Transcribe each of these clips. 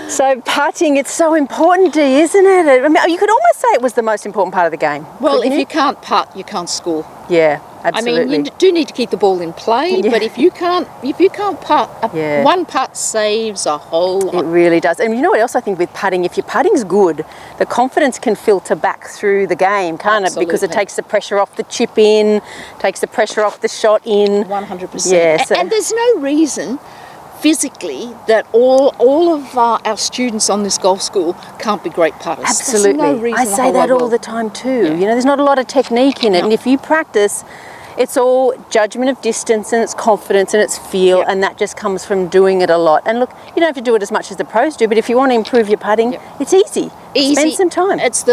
So putting, it's so important, Dee, isn't it? I mean, you could almost say it was the most important part of the game. Well, if you can't putt, you can't score. Yeah, absolutely. I mean, you do need to keep the ball in play, but if you can't putt, one putt saves a whole lot. It really does. And you know what else I think with putting? If your putting's good, the confidence can filter back through the game, can't it? Because it takes the pressure off the chip in, takes the pressure off the shot in. 100%. Yeah, so and there's no reason physically that all of our students on this golf school can't be great putters. Absolutely. There's no reason I say that all the time too. You know, there's not a lot of technique in it. And if you practice, it's all judgment of distance and it's confidence and it's feel, and that just comes from doing it a lot. And look, you don't have to do it as much as the pros do, but if you want to improve your putting, it's easy. Spend some time. It's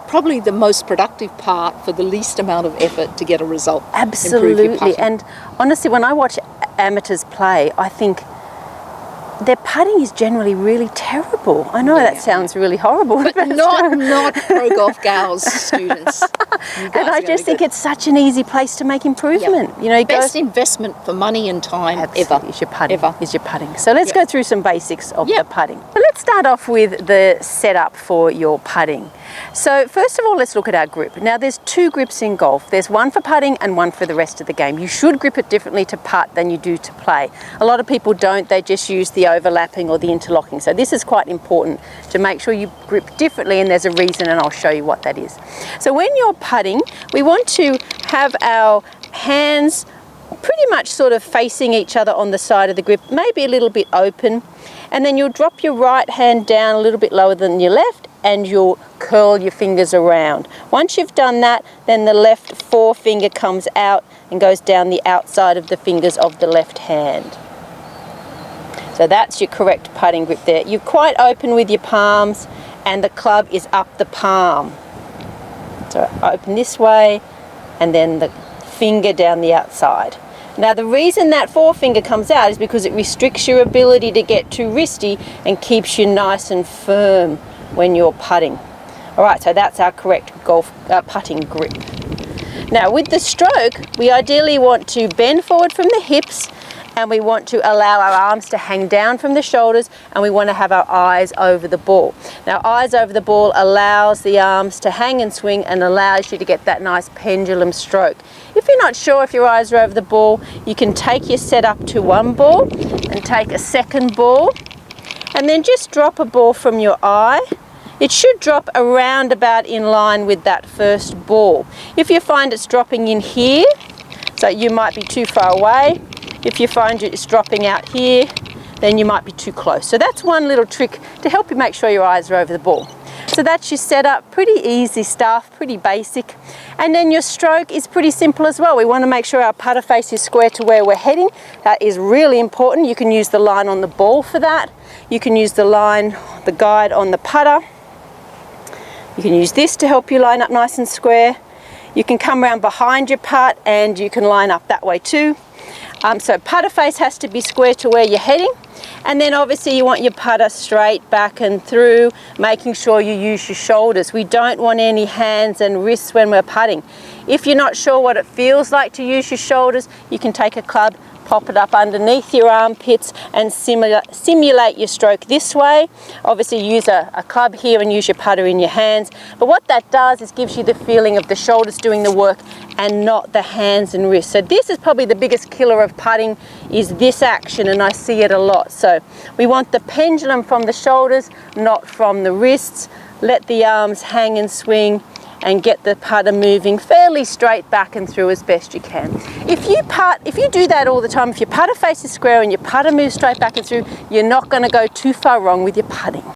probably the most productive part for the least amount of effort to get a result. Absolutely. And honestly, when I watch amateurs play, I think their putting is generally really terrible. I know that sounds really horrible. But not ProGolfGals students. And I just think it's such an easy place to make improvement. You know, best investment for money and time ever. Is your putting. Is your putting. So let's go through some basics of the putting. So let's start off with the setup for your putting. So first of all, let's look at our grip. Now there's two grips in golf. There's one for putting and one for the rest of the game. You should grip it differently to putt than you do to play. A lot of people don't, they just use the overlapping or the interlocking. So this is quite important to make sure you grip differently, and there's a reason, and I'll show you what that is. So when you're putting, we want to have our hands pretty much sort of facing each other on the side of the grip, maybe a little bit open, and then you'll drop your right hand down a little bit lower than your left, and you'll curl your fingers around. Once you've done that, then the left forefinger comes out and goes down the outside of the fingers of the left hand. So that's your correct putting grip there. You're quite open with your palms, and the club is up the palm. So open this way, and then the finger down the outside. Now the reason that forefinger comes out is because it restricts your ability to get too wristy and keeps you nice and firm when you're putting. All right, so that's our correct golf putting grip. Now with the stroke, we ideally want to bend forward from the hips, and we want to allow our arms to hang down from the shoulders, and we want to have our eyes over the ball. Now eyes over the ball allows the arms to hang and swing and allows you to get that nice pendulum stroke. If you're not sure if your eyes are over the ball, you can take your setup to one ball and take a second ball, and then just drop a ball from your eye. It should drop around about in line with that first ball. If you find it's dropping in here, so you might be too far away. If you find it's dropping out here, then you might be too close. So that's one little trick to help you make sure your eyes are over the ball. So that's your setup, pretty easy stuff, pretty basic. And then your stroke is pretty simple as well. We want to make sure our putter face is square to where we're heading. That is really important. You can use the line on the ball for that. You can use the line, the guide on the putter. You can use this to help you line up nice and square. You can come around behind your putt and you can line up that way too. So putter face has to be square to where you're heading, and then obviously you want your putter straight back and through, making sure you use your shoulders. We don't want any hands and wrists when we're putting. If you're not sure what it feels like to use your shoulders, you can take a club, pop it up underneath your armpits and simulate your stroke this way. Obviously use a club here and use your putter in your hands. But what that does is gives you the feeling of the shoulders doing the work and not the hands and wrists. So this is probably the biggest killer of putting, is this action, and I see it a lot. So we want the pendulum from the shoulders, not from the wrists. Let the arms hang and swing, and get the putter moving fairly straight back and through as best you can. If you do that all the time, if your putter face is square and your putter moves straight back and through, you're not going to go too far wrong with your putting.